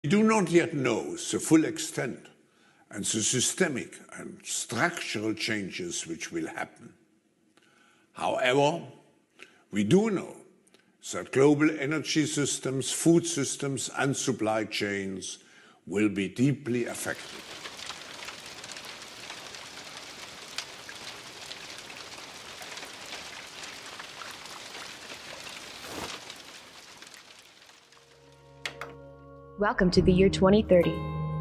We do not yet know the full extent and the systemic and structural changes which will happen. However, we do know that global energy systems, food systems and supply chains will be deeply affected. Welcome to the year 2030.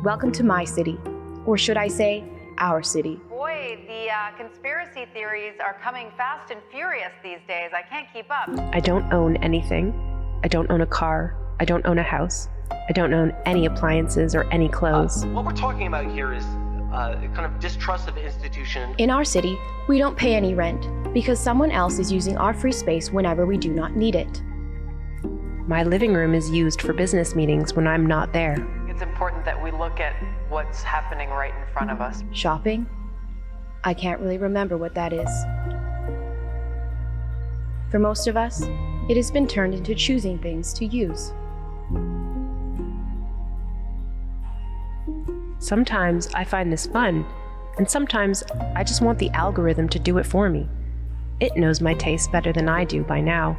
Welcome to my city, or should I say, our city. Boy, the conspiracy theories are coming fast and furious these days. I can't keep up. I don't own anything. I don't own a car. I don't own a house. I don't own any appliances or any clothes. What we're talking about here is kind of distrust of institution. In our city, we don't pay any rent because someone else is using our free space whenever we do not need it. My living room is used for business meetings when I'm not there. It's important that we look at what's happening right in front of us. Shopping? I can't really remember what that is. For most of us, it has been turned into choosing things to use. Sometimes I find this fun, and sometimes I just want the algorithm to do it for me. It knows my tastes better than I do by now.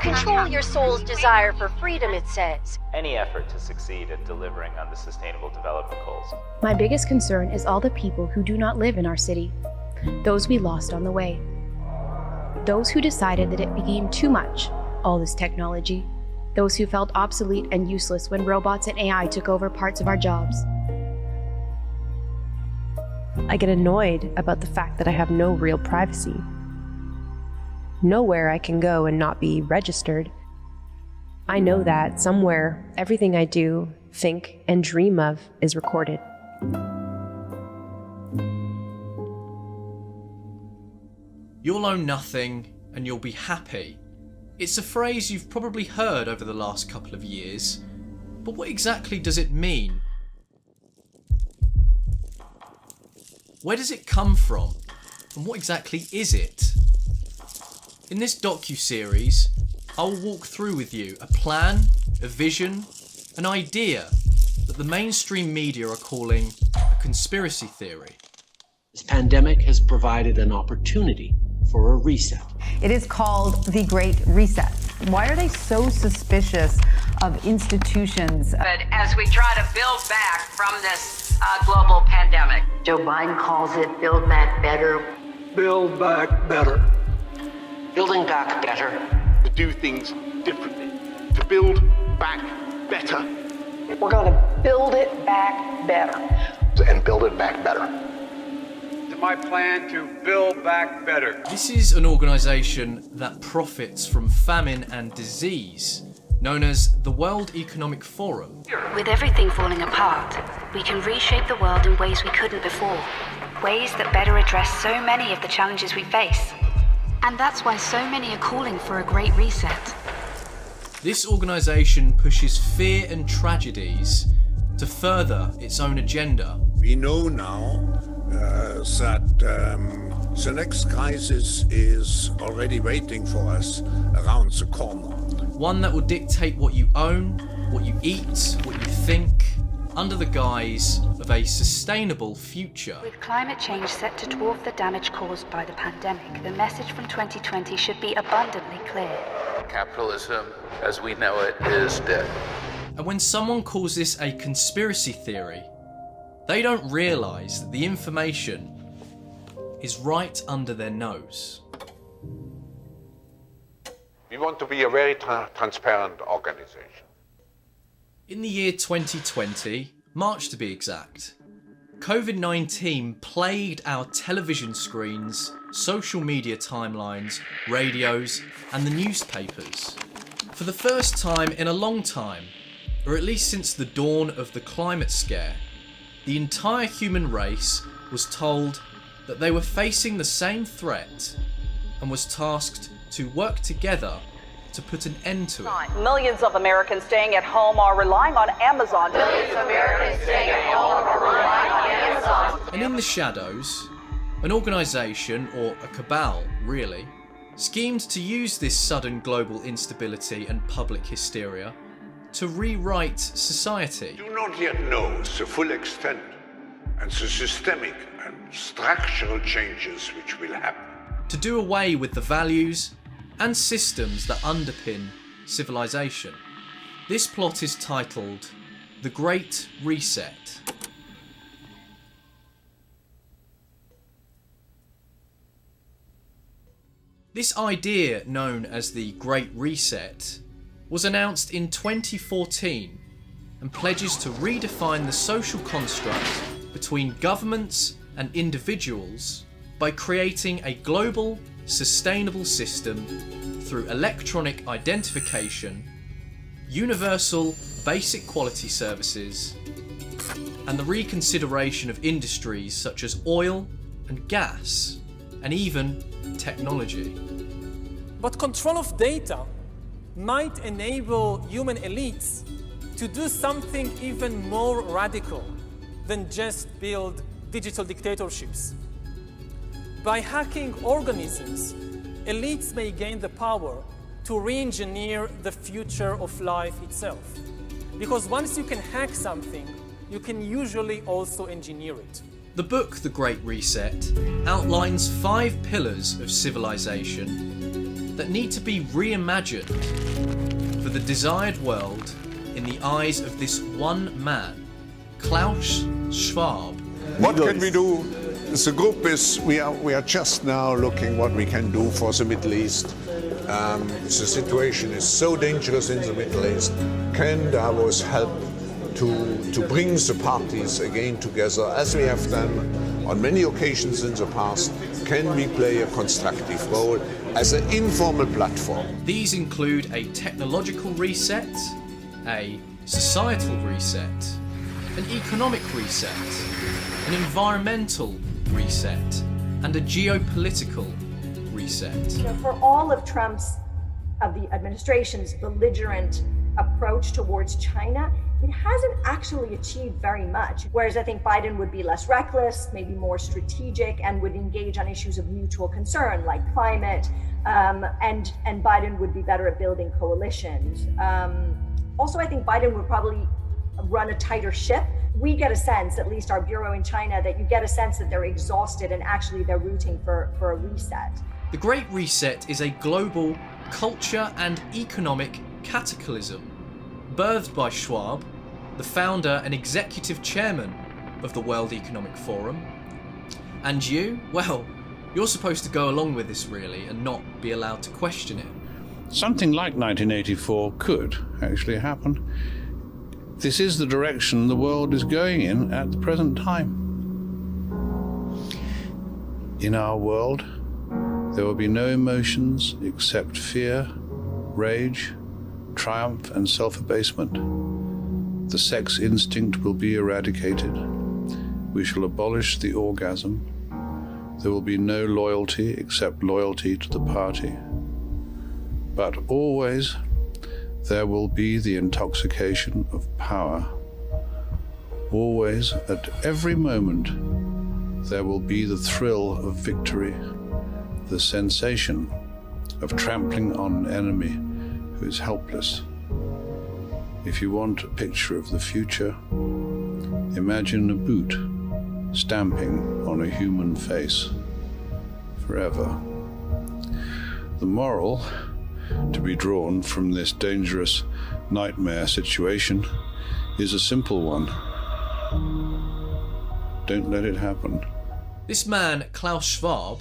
Control your soul's desire for freedom, it says. Any effort to succeed at delivering on the Sustainable Development Goals. My biggest concern is all the people who do not live in our city, those we lost on the way. Those who decided that it became too much, all this technology. Those who felt obsolete and useless when robots and AI took over parts of our jobs. I get annoyed about the fact that I have no real privacy. Nowhere I can go and not be registered. I know that somewhere everything I do, think, and dream of is recorded. You'll own nothing and you'll be happy. It's a phrase you've probably heard over the last couple of years, but what exactly does it mean? Where does it come from? And what exactly is it? In this docu-series, I will walk through with you a plan, a vision, an idea that the mainstream media are calling a conspiracy theory. This pandemic has provided an opportunity for a reset. It is called the Great Reset. Why are they so suspicious of institutions? But as we try to build back from this global pandemic. Joe Biden calls it Build Back Better. Build back better. Building back better. To do things differently. To build back better. We're going to build it back better. And build it back better. My plan to build back better. This is an organisation that profits from famine and disease, known as the World Economic Forum. With everything falling apart, we can reshape the world in ways we couldn't before. Ways that better address so many of the challenges we face. And that's why so many are calling for a great reset. This organisation pushes fear and tragedies to further its own agenda. We know now that the next crisis is already waiting for us around the corner. One that will dictate what you own, what you eat, what you think, under the guise of a sustainable future. With climate change set to dwarf the damage caused by the pandemic, the message from 2020 should be abundantly clear. Capitalism, as we know it, is dead. And when someone calls this a conspiracy theory, they don't realise that the information is right under their nose. We want to be a very transparent organization. In the year 2020, March to be exact, COVID-19 plagued our television screens, social media timelines, radios, and the newspapers. For the first time in a long time, or at least since the dawn of the climate scare, the entire human race was told that they were facing the same threat and was tasked to work together to put an end to it. Millions of Americans staying at home are relying on Amazon. Millions of Americans staying at home are relying on Amazon. And in the shadows, an organisation, or a cabal really, schemed to use this sudden global instability and public hysteria to rewrite society. We do not yet know the full extent and the systemic and structural changes which will happen. To do away with the values and systems that underpin civilization. This plot is titled The Great Reset. This idea, known as the Great Reset, was announced in 2014 and pledges to redefine the social construct between governments and individuals by creating a global, sustainable system through electronic identification, universal basic quality services, and the reconsideration of industries such as oil and gas, and even technology. But control of data might enable human elites to do something even more radical than just build digital dictatorships. By hacking organisms, elites may gain the power to re-engineer the future of life itself. Because once you can hack something, you can usually also engineer it. The book, The Great Reset, outlines 5 pillars of civilization that need to be reimagined for the desired world in the eyes of this one man, Klaus Schwab. What can we do? The group is, we are just now looking what we can do for the Middle East. The situation is so dangerous in the Middle East. Can Davos help to bring the parties again together, as we have done on many occasions in the past? Can we play a constructive role as an informal platform? These include a technological reset, a societal reset, an economic reset, an environmental reset, and a geopolitical reset. For all of the administration's belligerent approach towards China, it hasn't actually achieved very much. Whereas I think Biden would be less reckless, maybe more strategic, and would engage on issues of mutual concern like climate, and Biden would be better at building coalitions. Also, I think Biden would probably run a tighter ship. We get a sense, at least our bureau in China, that you get a sense that they're exhausted and actually they're rooting for a reset. The Great Reset is a global culture and economic cataclysm, birthed by Schwab, the founder and executive chairman of the World Economic Forum. And you, well, you're supposed to go along with this really and not be allowed to question it. Something like 1984 could actually happen. This is the direction the world is going in at the present time. In our world, there will be no emotions except fear, rage, triumph, and self-abasement. The sex instinct will be eradicated. We shall abolish the orgasm. There will be no loyalty except loyalty to the party. But always, there will be the intoxication of power. Always, at every moment, there will be the thrill of victory, the sensation of trampling on an enemy who is helpless. If you want a picture of the future, imagine a boot stamping on a human face forever. The moral to be drawn from this dangerous nightmare situation is a simple one. Don't let it happen. This man, Klaus Schwab,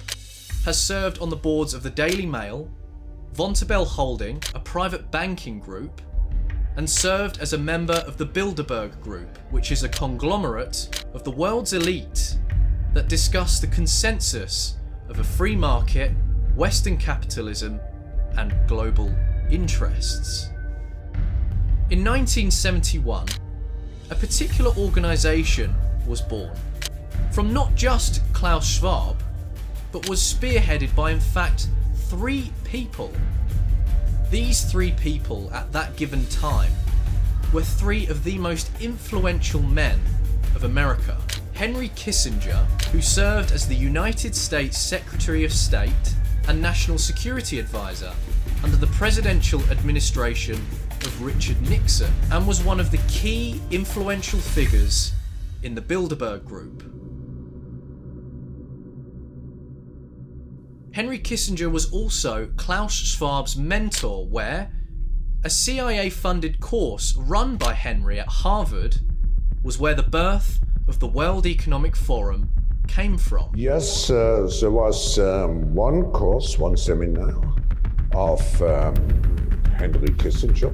has served on the boards of the Daily Mail, Vontobel Holding, a private banking group, and served as a member of the Bilderberg Group, which is a conglomerate of the world's elite that discuss the consensus of a free market, Western capitalism, and global interests. In 1971, a particular organisation was born from not just Klaus Schwab, but was spearheaded by, in fact, 3 people. These 3 people at that given time were 3 of the most influential men of America. Henry Kissinger, who served as the United States Secretary of State and National Security Advisor under the presidential administration of Richard Nixon and was one of the key influential figures in the Bilderberg Group. Henry Kissinger was also Klaus Schwab's mentor, where a CIA-funded course run by Henry at Harvard was where the birth of the World Economic Forum came from. Yes, there was one course, one seminar of Henry Kissinger,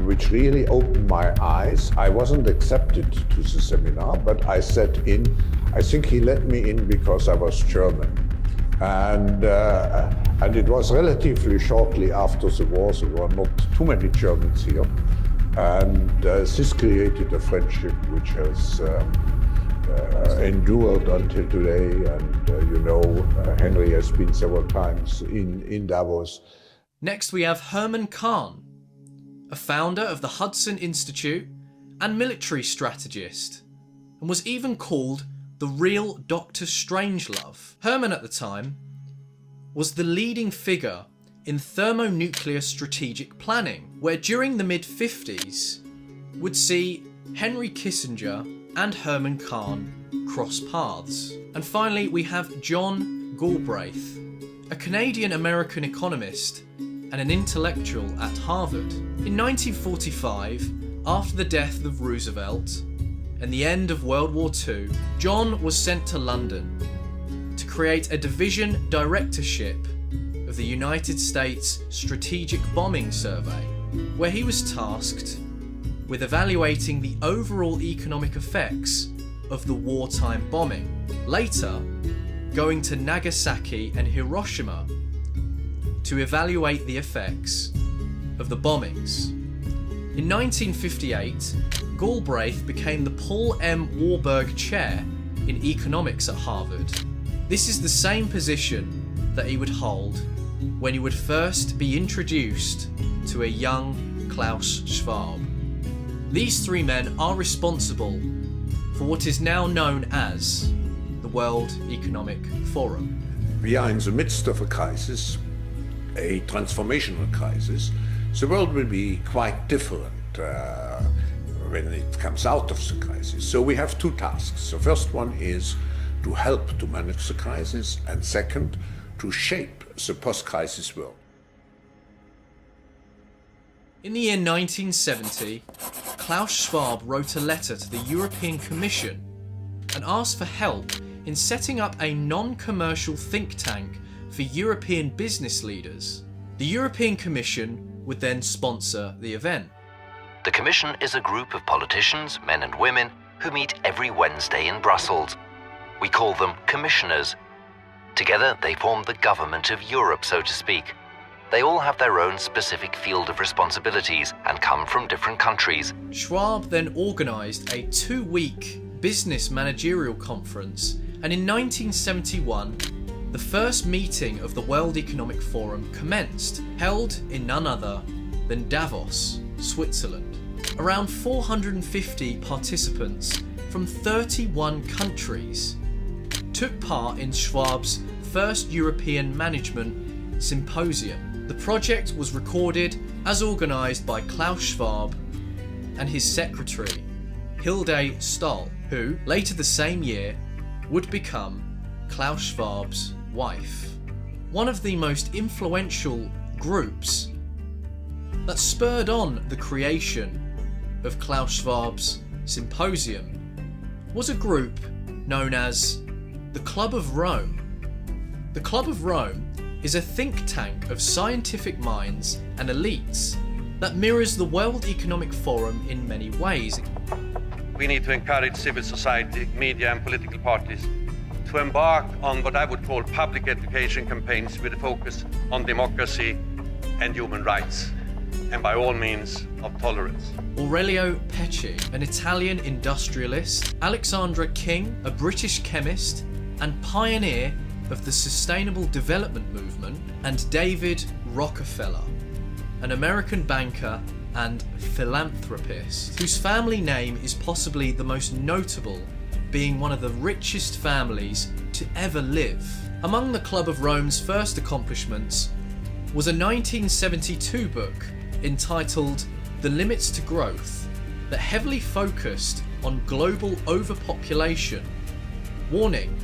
which really opened my eyes. I wasn't accepted to the seminar, but I sat in. I think he let me in because I was German. And it was relatively shortly after the war. There were not too many Germans here. And this created a friendship which has endured until today. And Henry has been several times in Davos. Next we have Herman Kahn, a founder of the Hudson Institute and military strategist, and was even called the real Dr. Strangelove. Herman at the time was the leading figure in thermonuclear strategic planning, where during the mid-50s would see Henry Kissinger and Herman Kahn cross paths. And finally we have John Galbraith, a Canadian-American economist and an intellectual at Harvard. In 1945, after the death of Roosevelt and the end of World War II, John was sent to London to create a division directorship of the United States Strategic Bombing Survey, where he was tasked with evaluating the overall economic effects of the wartime bombing, later going to Nagasaki and Hiroshima to evaluate the effects of the bombings. In 1958, Galbraith became the Paul M. Warburg Chair in Economics at Harvard. This is the same position that he would hold when he would first be introduced to a young Klaus Schwab. These three men are responsible for what is now known as the World Economic Forum. We are in the midst of a crisis, a transformational crisis. The world will be quite different when it comes out of the crisis. So we have two tasks. The first one is to help to manage the crisis, and second, to shape the post-crisis world. In the year 1970, Klaus Schwab wrote a letter to the European Commission and asked for help in setting up a non-commercial think tank for European business leaders. The European Commission would then sponsor the event. The Commission is a group of politicians, men and women, who meet every Wednesday in Brussels. We call them commissioners. Together they form the government of Europe, so to speak. They all have their own specific field of responsibilities and come from different countries. Schwab then organised a 2-week business managerial conference, and in 1971, the first meeting of the World Economic Forum commenced, held in none other than Davos, Switzerland. Around 450 participants from 31 countries took part in Schwab's first European Management Symposium. The project was recorded as organised by Klaus Schwab and his secretary, Hilde Stahl, who, later the same year, would become Klaus Schwab's wife. One of the most influential groups that spurred on the creation of Klaus Schwab's symposium was a group known as the Club of Rome. The Club of Rome is a think tank of scientific minds and elites that mirrors the World Economic Forum in many ways. We need to encourage civil society, media and political parties to embark on what I would call public education campaigns with a focus on democracy and human rights, and by all means of tolerance. Aurelio Pecci, an Italian industrialist, Alexandra King, a British chemist and pioneer of the Sustainable Development Movement, and David Rockefeller, an American banker and philanthropist, whose family name is possibly the most notable, being one of the richest families to ever live. Among the Club of Rome's first accomplishments was a 1972 book entitled The Limits to Growth that heavily focused on global overpopulation, warning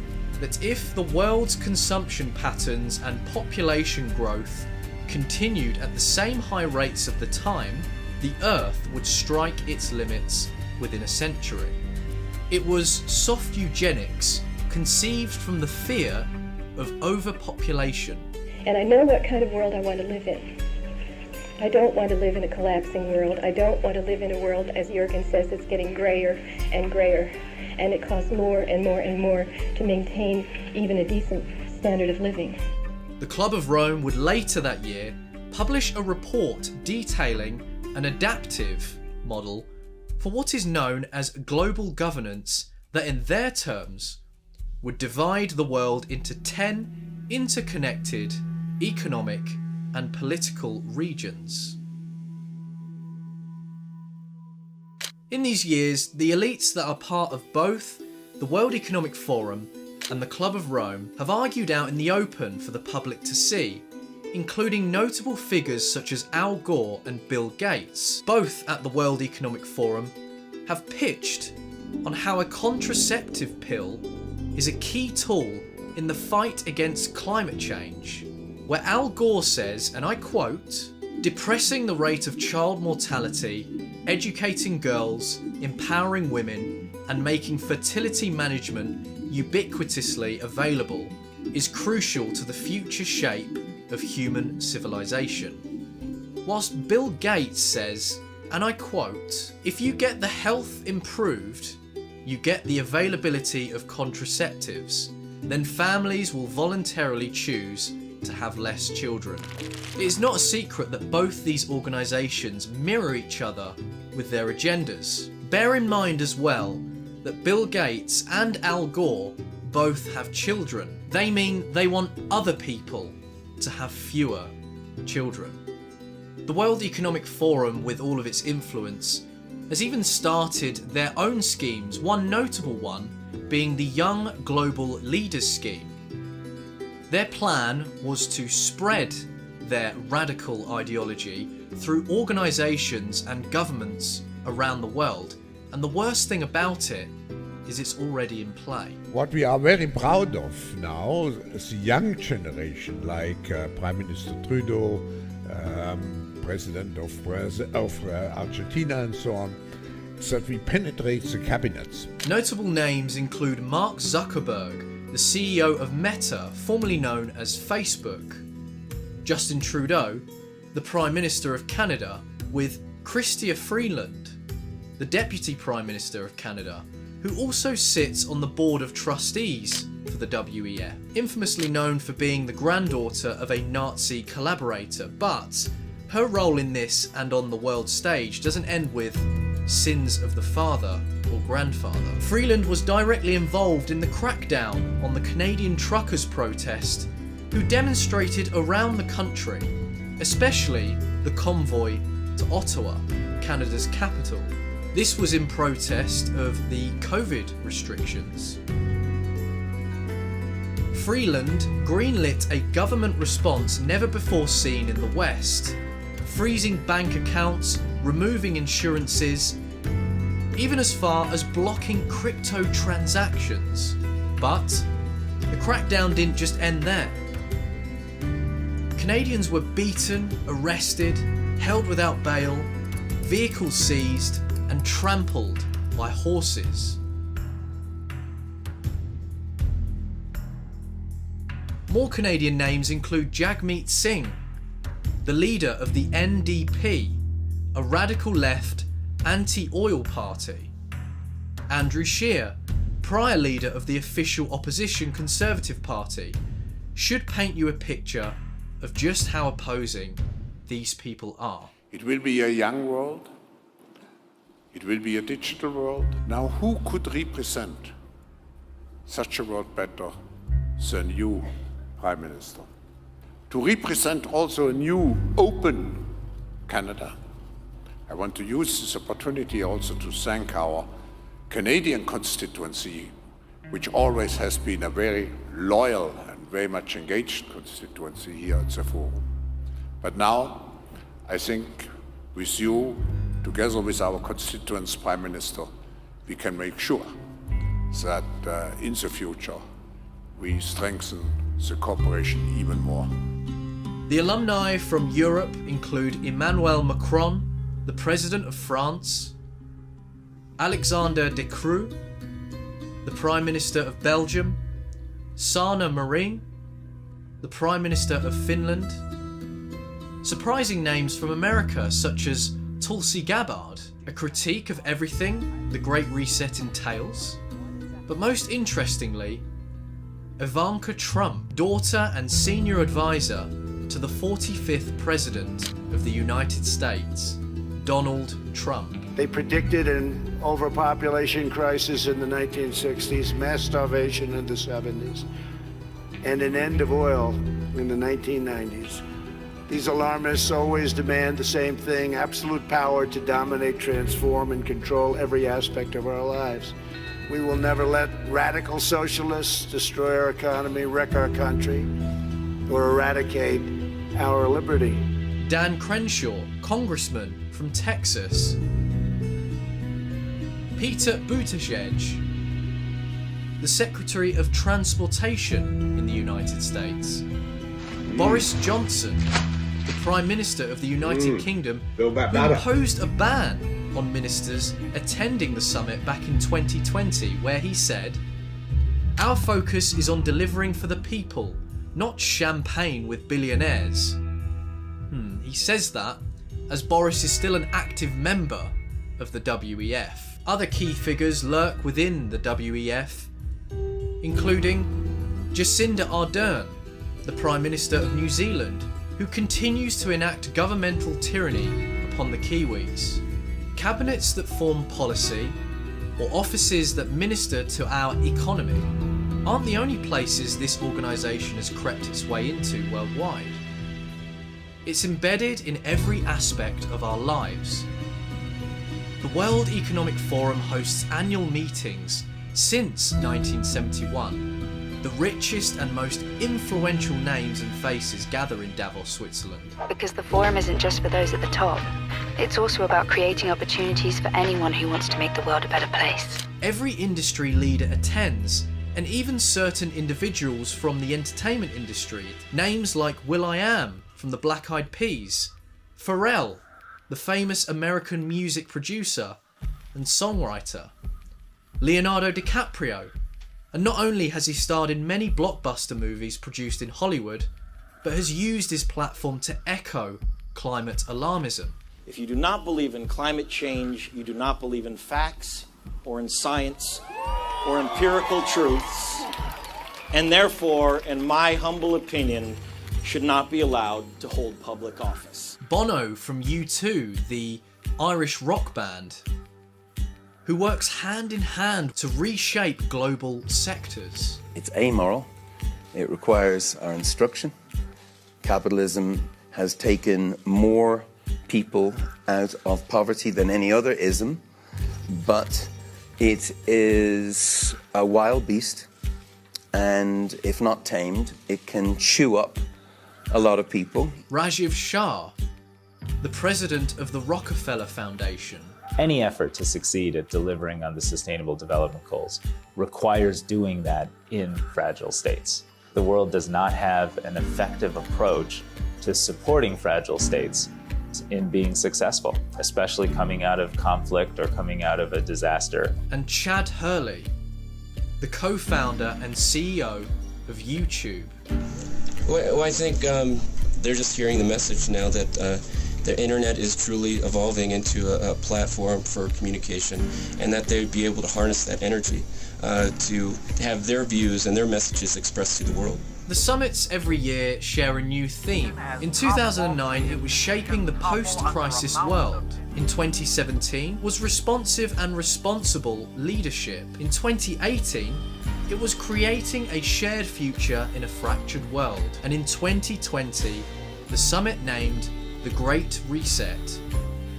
that if the world's consumption patterns and population growth continued at the same high rates of the time, the Earth would strike its limits within a century. It was soft eugenics conceived from the fear of overpopulation. And I know what kind of world I want to live in. I don't want to live in a collapsing world. I don't want to live in a world, as Jürgen says, that's getting grayer and grayer. And it costs more and more and more to maintain even a decent standard of living. The Club of Rome would later that year publish a report detailing an adaptive model for what is known as global governance that in their terms would divide the world into 10 interconnected economic and political regions. In these years, the elites that are part of both the World Economic Forum and the Club of Rome have argued out in the open for the public to see, including notable figures such as Al Gore and Bill Gates, both at the World Economic Forum, have pitched on how a contraceptive pill is a key tool in the fight against climate change, where Al Gore says, and I quote, "Depressing the rate of child mortality, educating girls, empowering women, and making fertility management ubiquitously available is crucial to the future shape of human civilization." Whilst Bill Gates says, and I quote, "If you get the health improved, you get the availability of contraceptives, then families will voluntarily choose to have less children." It is not a secret that both these organisations mirror each other with their agendas. Bear in mind as well that Bill Gates and Al Gore both have children. They mean they want other people to have fewer children. The World Economic Forum, with all of its influence, has even started their own schemes, one notable one being the Young Global Leaders Scheme. Their plan was to spread their radical ideology through organisations and governments around the world, and the worst thing about it is it's already in play. What we are very proud of now is the young generation, like Prime Minister Trudeau, President of Argentina and so on, is that we penetrate the cabinets. Notable names include Mark Zuckerberg, the CEO of Meta, formerly known as Facebook, Justin Trudeau, the Prime Minister of Canada, with Chrystia Freeland, the Deputy Prime Minister of Canada, who also sits on the Board of Trustees for the WEF, infamously known for being the granddaughter of a Nazi collaborator, but her role in this and on the world stage doesn't end with sins of the father or grandfather. Freeland was directly involved in the crackdown on the Canadian truckers' protest, who demonstrated around the country, especially the convoy to Ottawa, Canada's capital. This was in protest of the COVID restrictions. Freeland greenlit a government response never before seen in the West, freezing bank accounts, removing insurances, even as far as blocking crypto transactions. But the crackdown didn't just end there. Canadians were beaten, arrested, held without bail, vehicles seized, and trampled by horses. More Canadian names include Jagmeet Singh, the leader of the NDP, a radical left anti-oil party; Andrew Scheer, prior leader of the official opposition Conservative Party, should paint you a picture of just how opposing these people are. It will be a young world. It will be a digital world. Now, who could represent such a world better than you, Prime Minister? To represent also a new, open Canada. I want to use this opportunity also to thank our Canadian constituency, which always has been a very loyal and very much engaged constituency here at the Forum. But now, I think with you, together with our constituents, Prime Minister, we can make sure that in the future we strengthen the cooperation even more. The alumni from Europe include Emmanuel Macron, the President of France, Alexander De Croo, the Prime Minister of Belgium, Sanna Marin, the Prime Minister of Finland. Surprising names from America such as Tulsi Gabbard, a critique of everything the Great Reset entails. But most interestingly, Ivanka Trump, daughter and senior advisor to the 45th President of the United States, Donald Trump. They predicted an overpopulation crisis in the 1960s, mass starvation in the 70s, and an end of oil in the 1990s. These alarmists always demand the same thing: absolute power to dominate, transform, and control every aspect of our lives. We will never let radical socialists destroy our economy, wreck our country, or eradicate our liberty. Dan Crenshaw, congressman from Texas. Peter Buttigieg, the Secretary of Transportation in the United States. Boris Johnson, the Prime Minister of the United Kingdom, who imposed a ban on ministers attending the summit back in 2020, where he said, "Our focus is on delivering for the people, not champagne with billionaires." He says that as Boris is still an active member of the WEF. Other key figures lurk within the WEF, including Jacinda Ardern, the Prime Minister of New Zealand, who continues to enact governmental tyranny upon the Kiwis. Cabinets that form policy, or offices that minister to our economy, aren't the only places this organisation has crept its way into worldwide. It's embedded in every aspect of our lives. The World Economic Forum hosts annual meetings since 1971. The richest and most influential names and faces gather in Davos, Switzerland. Because the forum isn't just for those at the top. It's also about creating opportunities for anyone who wants to make the world a better place. Every industry leader attends, and even certain individuals from the entertainment industry. Names like will.i.am from the Black Eyed Peas, Pharrell, the famous American music producer and songwriter, Leonardo DiCaprio. And not only has he starred in many blockbuster movies produced in Hollywood, but has used his platform to echo climate alarmism. If you do not believe in climate change, you do not believe in facts or in science or empirical truths, and therefore, in my humble opinion, should not be allowed to hold public office. Bono from U2, the Irish rock band, who works hand in hand to reshape global sectors. It's amoral. It requires our instruction. Capitalism has taken more people out of poverty than any other ism, but it is a wild beast, and if not tamed, it can chew up a lot of people. Rajiv Shah, the president of the Rockefeller Foundation. Any effort to succeed at delivering on the Sustainable Development Goals requires doing that in fragile states. The world does not have an effective approach to supporting fragile states in being successful, especially coming out of conflict or coming out of a disaster. And Chad Hurley, the co-founder and CEO of YouTube. Well, I think they're just hearing the message now that the internet is truly evolving into a platform for communication, and that they'd be able to harness that energy to have their views and their messages expressed to the world. The summits every year share a new theme. In 2009, it was shaping the post-crisis world. In 2017, was responsive and responsible leadership. In 2018, it was creating a shared future in a fractured world. And in 2020, the summit named The Great Reset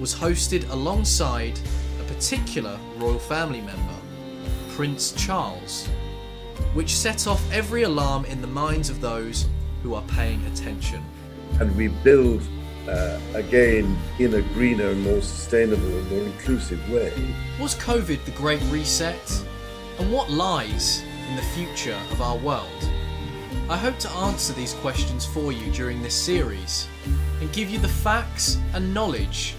was hosted alongside a particular royal family member, Prince Charles, which set off every alarm in the minds of those who are paying attention. And we build again, in a greener, more sustainable and more inclusive way. Was COVID the Great Reset? And what lies in the future of our world? I hope to answer these questions for you during this series and give you the facts and knowledge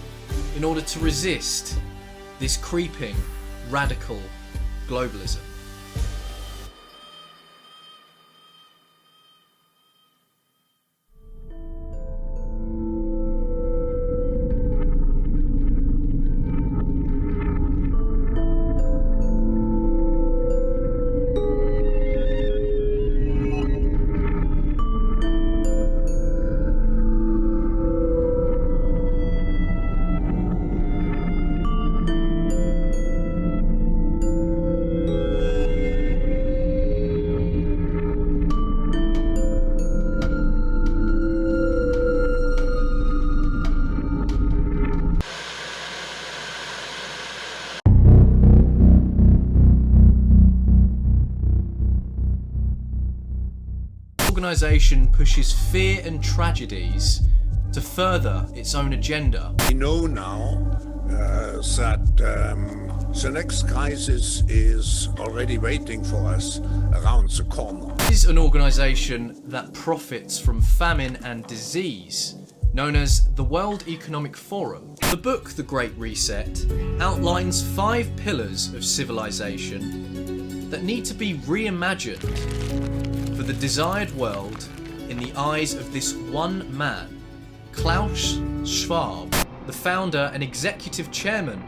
in order to resist this creeping, radical globalism. Organisation pushes fear and tragedies to further its own agenda. We know now that the next crisis is already waiting for us around the corner. This is an organisation that profits from famine and disease, known as the World Economic Forum. The book, The Great Reset, outlines 5 pillars of civilization that need to be reimagined for the desired world in the eyes of this one man, Klaus Schwab, the founder and executive chairman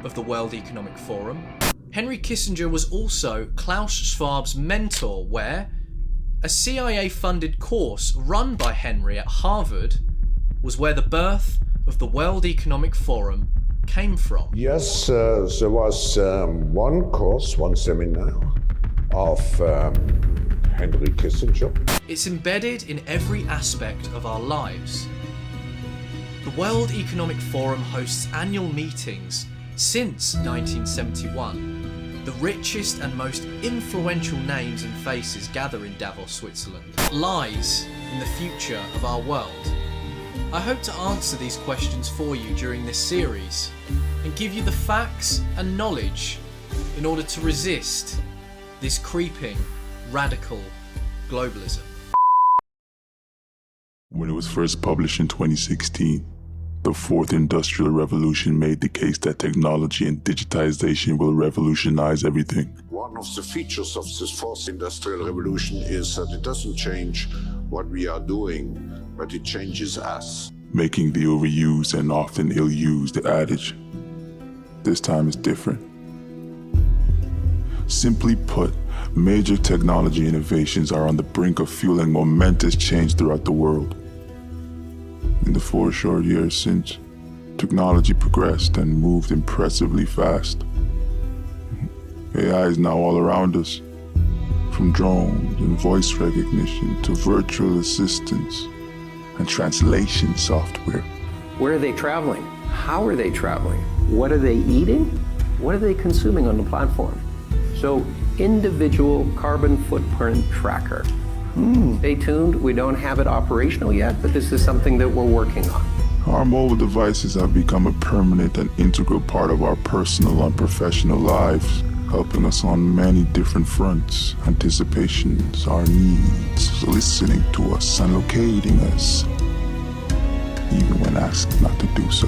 of the World Economic Forum. Henry Kissinger was also Klaus Schwab's mentor, where a CIA-funded course run by Henry at Harvard was where the birth of the World Economic Forum came from. Yes, there was one course, one seminar of Henry Kissinger. It's embedded in every aspect of our lives. The World Economic Forum hosts annual meetings since 1971. The richest and most influential names and faces gather in Davos, Switzerland. What lies in the future of our world? I hope to answer these questions for you during this series and give you the facts and knowledge in order to resist this creeping, radical globalism. When it was first published in 2016, the Fourth Industrial Revolution made the case that technology and digitization will revolutionize everything. One of the features of this fourth industrial revolution is that it doesn't change what we are doing, but it changes us. Making the overused and often ill-used adage, this time is different. Simply put, major technology innovations are on the brink of fueling momentous change throughout the world. In the 4 short years since, technology progressed and moved impressively fast. AI is now all around us, from drones and voice recognition to virtual assistants and translation software. Where are they traveling? How are they traveling? What are they eating? What are they consuming on the platform? So, individual carbon footprint tracker. Stay tuned, we don't have it operational yet, but this is something that we're working on. Our mobile devices have become a permanent and integral part of our personal and professional lives, helping us on many different fronts, anticipations, our needs, listening to us and locating us, even when asked not to do so.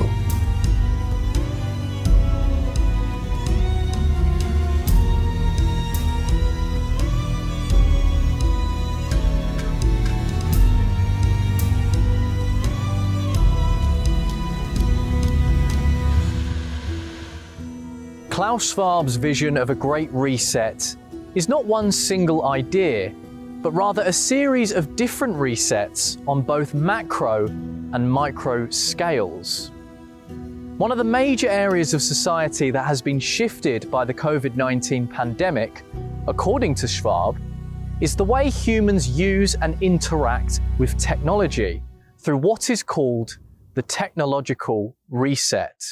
Klaus Schwab's vision of a great reset is not one single idea, but rather a series of different resets on both macro and micro scales. One of the major areas of society that has been shifted by the COVID-19 pandemic, according to Schwab, is the way humans use and interact with technology through what is called the technological reset.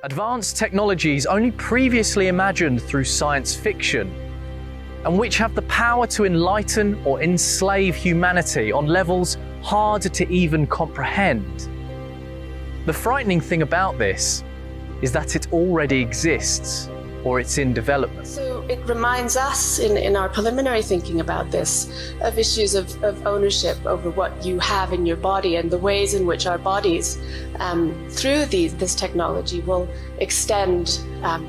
Advanced technologies only previously imagined through science fiction, and which have the power to enlighten or enslave humanity on levels harder to even comprehend. The frightening thing about this is that it already exists, or it's in development. So it reminds us in our preliminary thinking about this of issues of ownership over what you have in your body and the ways in which our bodies through this technology will extend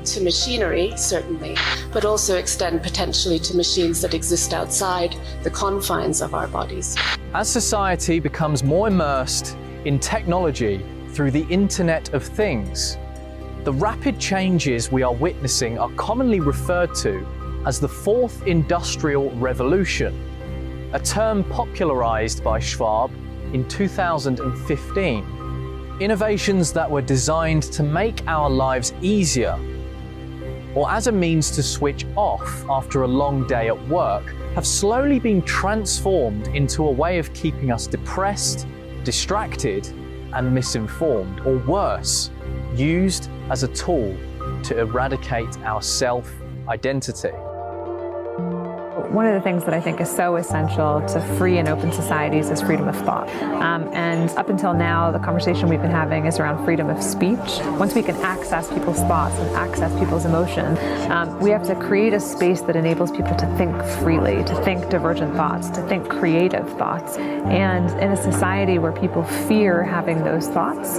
to machinery, certainly, but also extend potentially to machines that exist outside the confines of our bodies. As society becomes more immersed in technology through the Internet of Things, the rapid changes we are witnessing are commonly referred to as the Fourth Industrial Revolution, a term popularized by Schwab in 2015. Innovations that were designed to make our lives easier, or as a means to switch off after a long day at work, have slowly been transformed into a way of keeping us depressed, distracted, and misinformed, or worse, used as a tool to eradicate our self-identity. One of the things that I think is so essential to free and open societies is freedom of thought. And up until now, the conversation we've been having is around freedom of speech. Once we can access people's thoughts and access people's emotion, we have to create a space that enables people to think freely, to think divergent thoughts, to think creative thoughts. And in a society where people fear having those thoughts,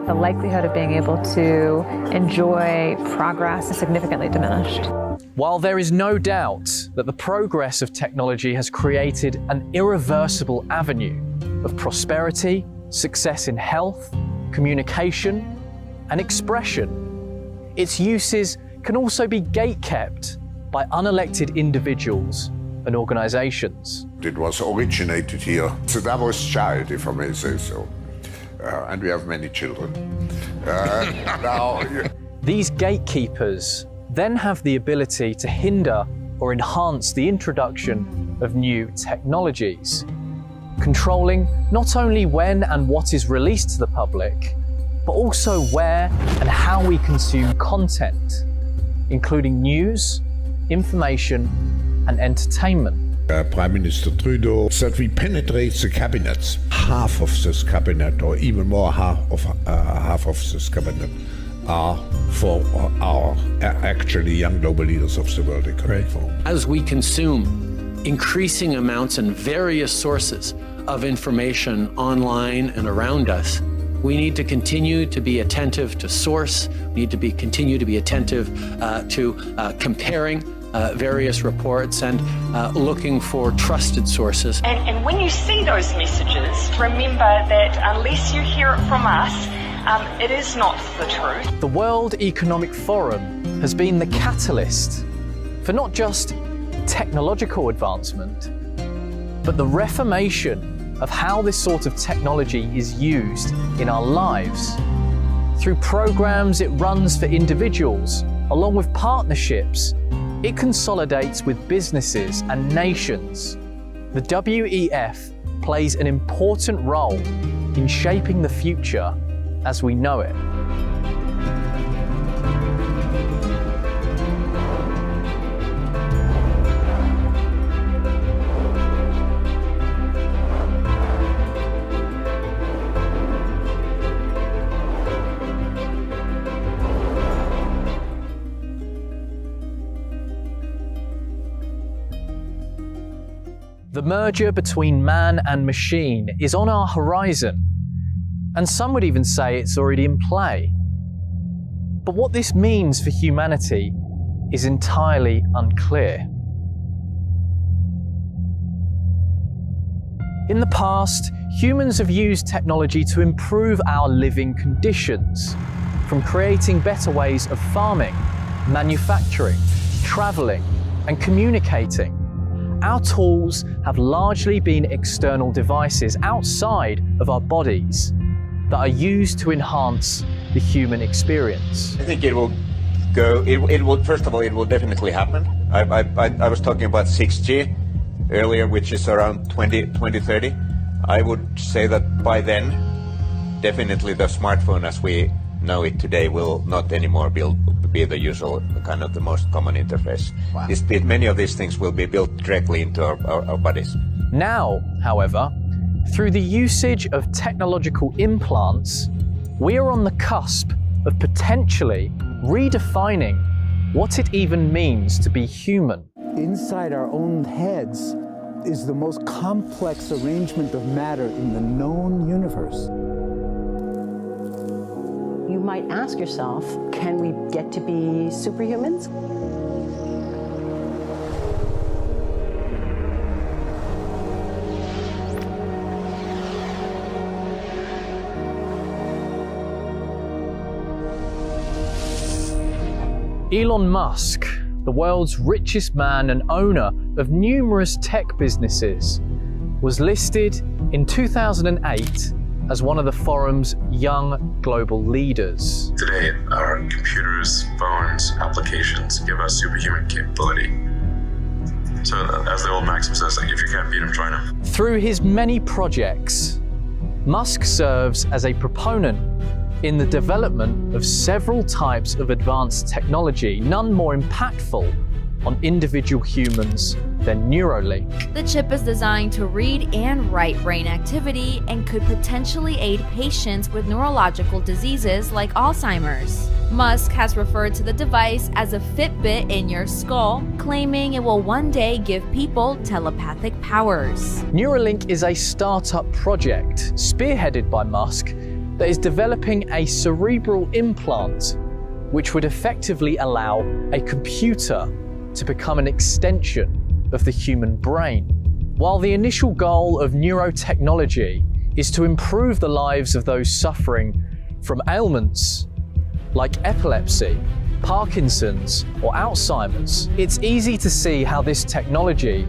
the likelihood of being able to enjoy progress is significantly diminished. While there is no doubt that the progress of technology has created an irreversible avenue of prosperity, success in health, communication, and expression, its uses can also be gatekept by unelected individuals and organizations. It was originated here. It's a Davos child, if I may say so. And we have many children. These gatekeepers then have the ability to hinder or enhance the introduction of new technologies, controlling not only when and what is released to the public, but also where and how we consume content, including news, information, and entertainment. Prime Minister Trudeau said we penetrate the cabinets, half of this cabinet, or even more, half of this cabinet are for our actually young global leaders of the World Economic Forum. As we consume increasing amounts and various sources of information online and around us, we need to continue to be attentive to source, we need to continue to be attentive to comparing various reports and looking for trusted sources. And when you see those messages, remember that unless you hear it from us, it is not the truth. The World Economic Forum has been the catalyst for not just technological advancement, but the reformation of how this sort of technology is used in our lives. Through programs it runs for individuals, along with partnerships, it consolidates with businesses and nations. The WEF plays an important role in shaping the future as we know it. The merger between man and machine is on our horizon, and some would even say it's already in play. But what this means for humanity is entirely unclear. In the past, humans have used technology to improve our living conditions, from creating better ways of farming, manufacturing, traveling, and communicating. Our tools have largely been external devices outside of our bodies that are used to enhance the human experience. I think it will go, it will, first of all, it will definitely happen. I was talking about 6G earlier, which is around 2030. I would say that by then, definitely the smartphone as we know it today will not anymore be the usual kind of the most common interface. Wow. Many of these things will be built directly into our bodies. Now, however, through the usage of technological implants, we are on the cusp of potentially redefining what it even means to be human. Inside our own heads is the most complex arrangement of matter in the known universe. You might ask yourself, can we get to be superhumans? Elon Musk, the world's richest man and owner of numerous tech businesses, was listed in 2008 as one of the forum's young global leaders. Today, our computers, phones, applications give us superhuman capability. So as the old maxim says, like, if you can't beat them, try them. Through his many projects, Musk serves as a proponent in the development of several types of advanced technology, none more impactful on individual humans than Neuralink. The chip is designed to read and write brain activity and could potentially aid patients with neurological diseases like Alzheimer's. Musk has referred to the device as a Fitbit in your skull, claiming it will one day give people telepathic powers. Neuralink is a startup project spearheaded by Musk that is developing a cerebral implant which would effectively allow a computer to become an extension of the human brain. While the initial goal of neurotechnology is to improve the lives of those suffering from ailments like epilepsy, Parkinson's, or Alzheimer's, it's easy to see how this technology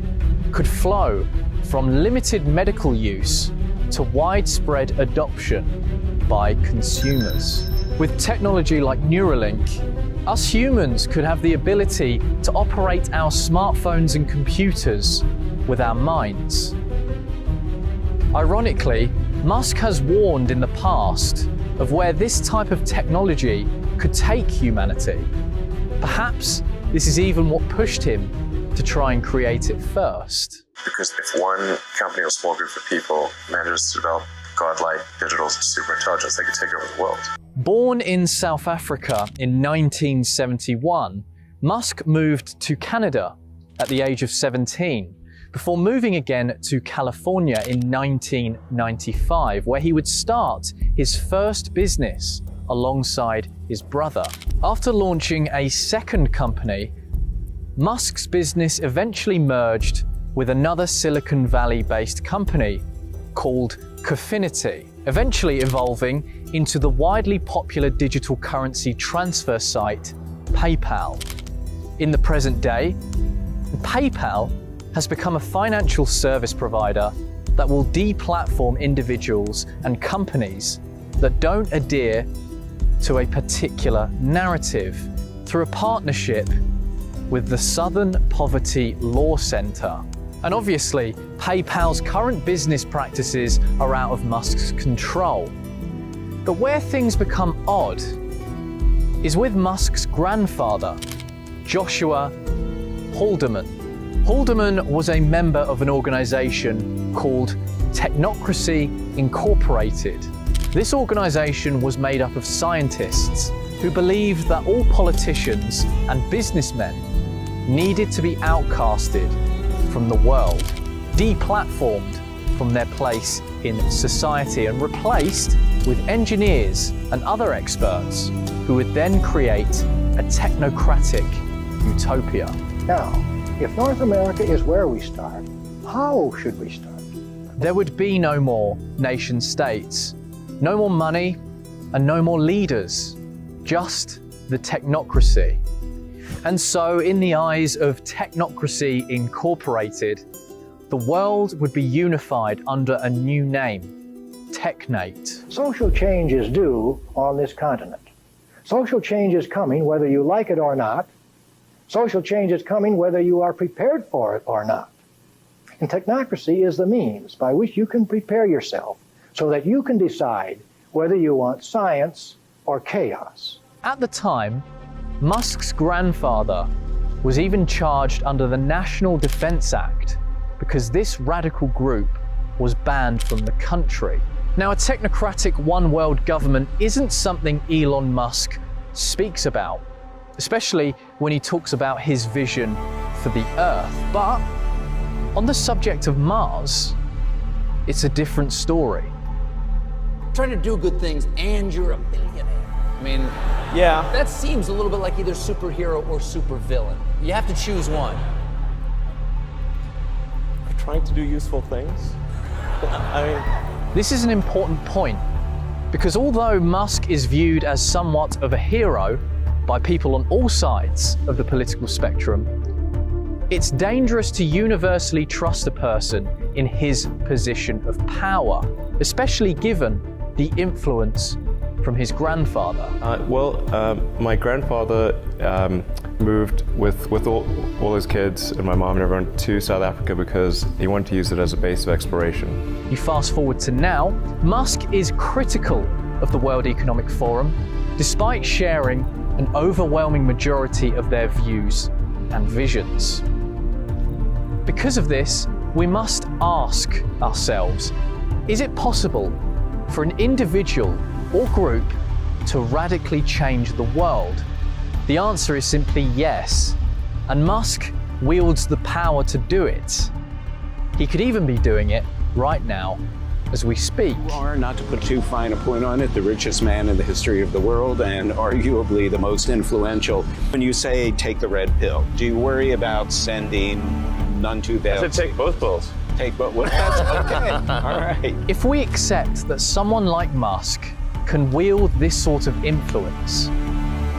could flow from limited medical use to widespread adoption by consumers. With technology like Neuralink, us humans could have the ability to operate our smartphones and computers with our minds. Ironically, Musk has warned in the past of where this type of technology could take humanity. Perhaps this is even what pushed him to try and create it first. Because if one company or small group of people manages to develop godlike digital superintelligence, they could take over the world. Born in South Africa in 1971, Musk moved to Canada at the age of 17, before moving again to California in 1995, where he would start his first business alongside his brother. After launching a second company, Musk's business eventually merged with another Silicon Valley-based company called Cofinity, eventually evolving into the widely popular digital currency transfer site PayPal. In the present day, PayPal has become a financial service provider that will deplatform individuals and companies that don't adhere to a particular narrative through a partnership with the Southern Poverty Law Center. And obviously, PayPal's current business practices are out of Musk's control. But where things become odd is with Musk's grandfather, Joshua Haldeman. Haldeman was a member of an organization called Technocracy Incorporated. This organization was made up of scientists who believed that all politicians and businessmen needed to be outcasted from the world, deplatformed from their place in society, and replaced with engineers and other experts who would then create a technocratic utopia. Now, if North America is where we start, how should we start? There would be no more nation states, no more money, and no more leaders, just the technocracy. And so, in the eyes of Technocracy Incorporated, the world would be unified under a new name, Technate. Social change is due on this continent. Social change is coming whether you like it or not. Social change is coming whether you are prepared for it or not. And technocracy is the means by which you can prepare yourself so that you can decide whether you want science or chaos. At the time, Musk's grandfather was even charged under the National Defense Act because this radical group was banned from the country. Now, a technocratic one-world government isn't something Elon Musk speaks about, especially when he talks about his vision for the Earth. But on the subject of Mars, it's a different story. Trying to do good things and you're a billionaire. I mean, yeah, that seems a little bit like either superhero or supervillain. You have to choose one. Trying to do useful things. This is an important point, because although Musk is viewed as somewhat of a hero by people on all sides of the political spectrum, it's dangerous to universally trust a person in his position of power, especially given the influence from his grandfather. My grandfather moved with all his kids and my mom and everyone to South Africa because he wanted to use it as a base of exploration. You fast forward to now, Musk is critical of the World Economic Forum, despite sharing an overwhelming majority of their views and visions. Because of this, we must ask ourselves, is it possible for an individual or group to radically change the world? The answer is simply yes, and Musk wields the power to do it. He could even be doing it right now as we speak. You are, not to put too fine a point on it, the richest man in the history of the world and arguably the most influential. When you say take the red pill, do you worry about sending none too bad? I said take both pills. Take both. Well, that's okay. All right. If we accept that someone like Musk can wield this sort of influence,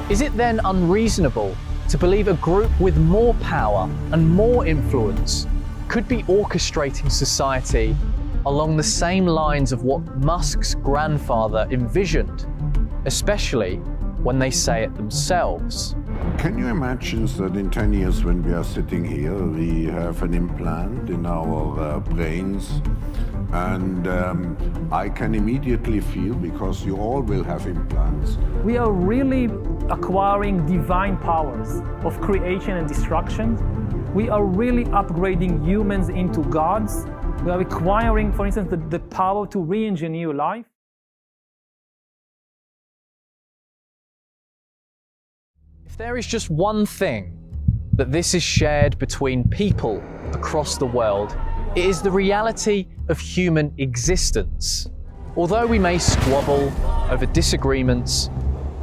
is it then unreasonable to believe a group with more power and more influence could be orchestrating society along the same lines of what Musk's grandfather envisioned, especially when they say it themselves? Can you imagine that in 10 years when we are sitting here, we have an implant in our brains, and I can immediately feel, because you all will have implants. We are really acquiring divine powers of creation and destruction. We are really upgrading humans into gods. We are acquiring, for instance, the power to re-engineer life. If there is just one thing that this is shared between people across the world, it is the reality of human existence. Although we may squabble over disagreements,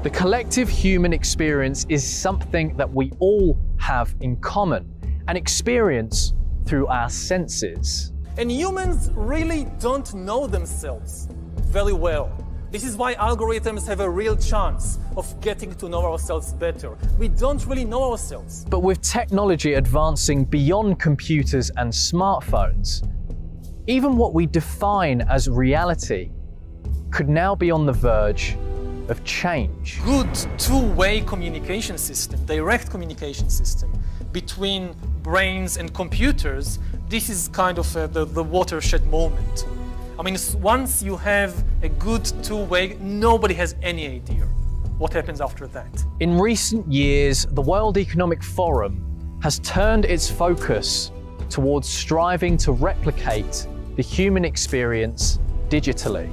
the collective human experience is something that we all have in common and experience through our senses. And humans really don't know themselves very well. This is why algorithms have a real chance of getting to know ourselves better. We don't really know ourselves. But with technology advancing beyond computers and smartphones, even what we define as reality could now be on the verge of change. Good two-way communication system, direct communication system between brains and computers, this is kind of the watershed moment. I mean, once you have a good two-way, nobody has any idea what happens after that. In recent years, the World Economic Forum has turned its focus towards striving to replicate the human experience digitally.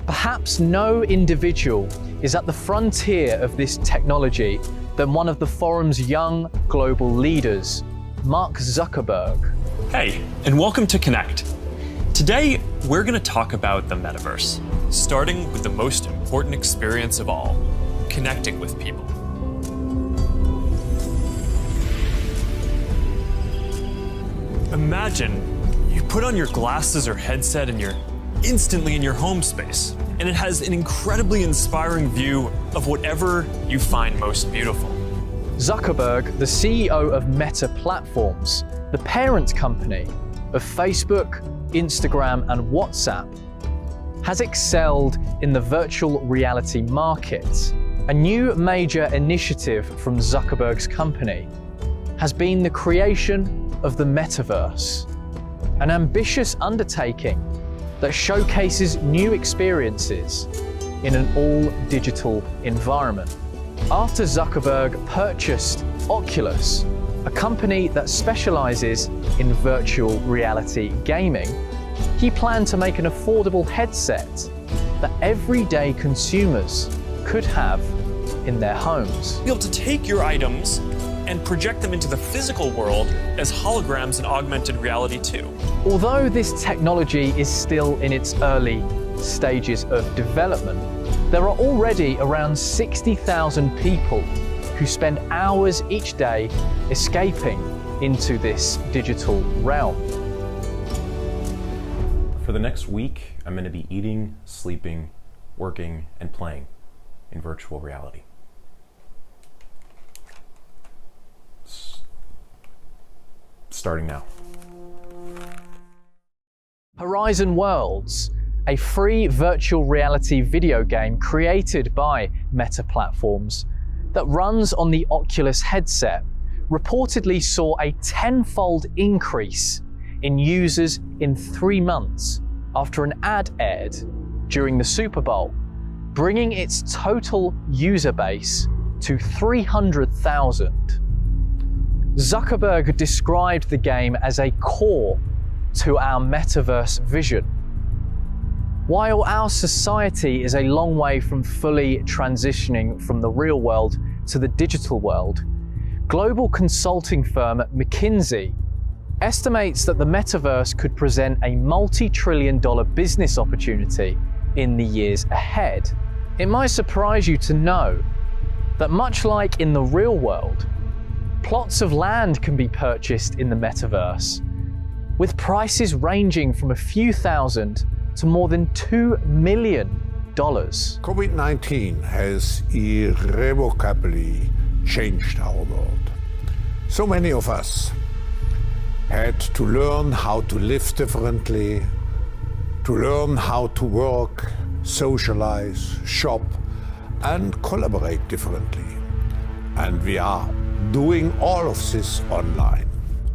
Perhaps no individual is at the frontier of this technology than one of the forum's young global leaders, Mark Zuckerberg. Hey, and welcome to Connect. Today, we're going to talk about the metaverse, starting with the most important experience of all, connecting with people. Imagine you put on your glasses or headset and you're instantly in your home space, and it has an incredibly inspiring view of whatever you find most beautiful. Zuckerberg, the CEO of Meta Platforms, the parent company of Facebook, Instagram, and WhatsApp, has excelled in the virtual reality market. A new major initiative from Zuckerberg's company has been the creation of the metaverse, an ambitious undertaking that showcases new experiences in an all-digital environment. After Zuckerberg purchased Oculus, a company that specializes in virtual reality gaming, he planned to make an affordable headset that everyday consumers could have in their homes. Be able to take your items and project them into the physical world as holograms in augmented reality too. Although this technology is still in its early stages of development, there are already around 60,000 people who spend hours each day escaping into this digital realm. For the next week, I'm going to be eating, sleeping, working, and playing in virtual reality. Starting now. Horizon Worlds, a free virtual reality video game created by Meta Platforms that runs on the Oculus headset, reportedly saw a 10-fold increase in users in 3 months after an ad aired during the Super Bowl, bringing its total user base to 300,000. Zuckerberg described the game as a core to our metaverse vision. While our society is a long way from fully transitioning from the real world to the digital world, global consulting firm McKinsey estimates that the metaverse could present a multi-trillion-dollar business opportunity in the years ahead. It might surprise you to know that much like in the real world, plots of land can be purchased in the metaverse, with prices ranging from a few thousand to more than $2 million. COVID-19 has irrevocably changed our world. So many of us had to learn how to live differently, to learn how to work, socialize, shop, and collaborate differently. And we are doing all of this online.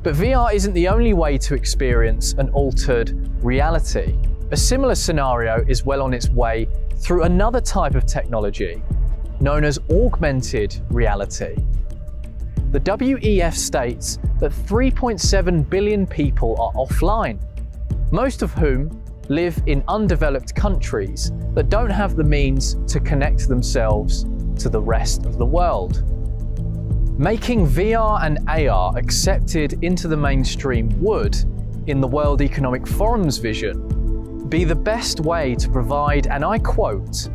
But VR isn't the only way to experience an altered reality. A similar scenario is well on its way through another type of technology, known as augmented reality. The WEF states that 3.7 billion people are offline, most of whom live in undeveloped countries that don't have the means to connect themselves to the rest of the world. Making VR and AR accepted into the mainstream would, in the World Economic Forum's vision, be the best way to provide, and I quote,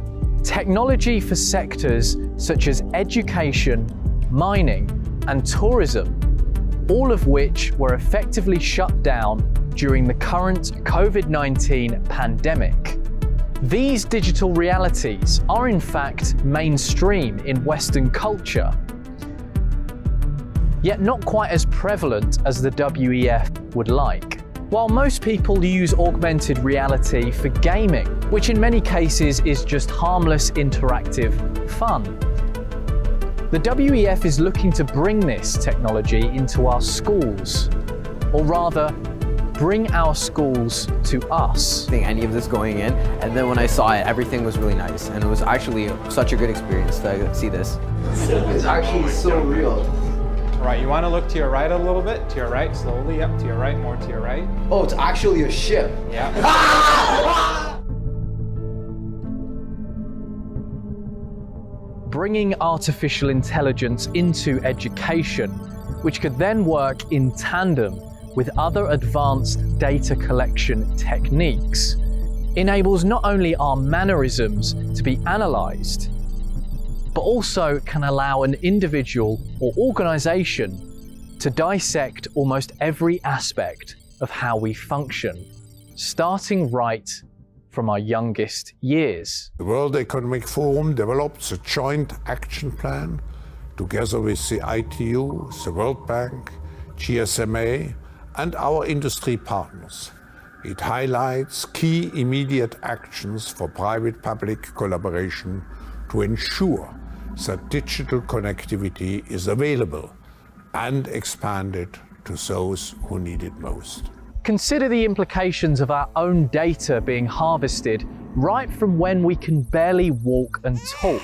technology for sectors such as education, mining, and tourism, all of which were effectively shut down during the current COVID-19 pandemic. These digital realities are in fact mainstream in Western culture, yet not quite as prevalent as the WEF would like. While most people use augmented reality for gaming, which in many cases is just harmless interactive fun, the WEF is looking to bring this technology into our schools, or rather, bring our schools to us. I think any of this going in, and then when I saw it, everything was really nice, and it was actually such a good experience to see this. It's actually so real. Right, you want to look to your right a little bit, to your right, slowly, up, to your right, more to your right. Oh, it's actually a ship. Yeah. Bringing artificial intelligence into education, which could then work in tandem with other advanced data collection techniques, enables not only our mannerisms to be analyzed, but also can allow an individual or organization to dissect almost every aspect of how we function, starting right from our youngest years. The World Economic Forum develops a joint action plan together with the ITU, the World Bank, GSMA, and our industry partners. It highlights key immediate actions for private-public collaboration to ensure that digital connectivity is available and expanded to those who need it most. Consider the implications of our own data being harvested right from when we can barely walk and talk,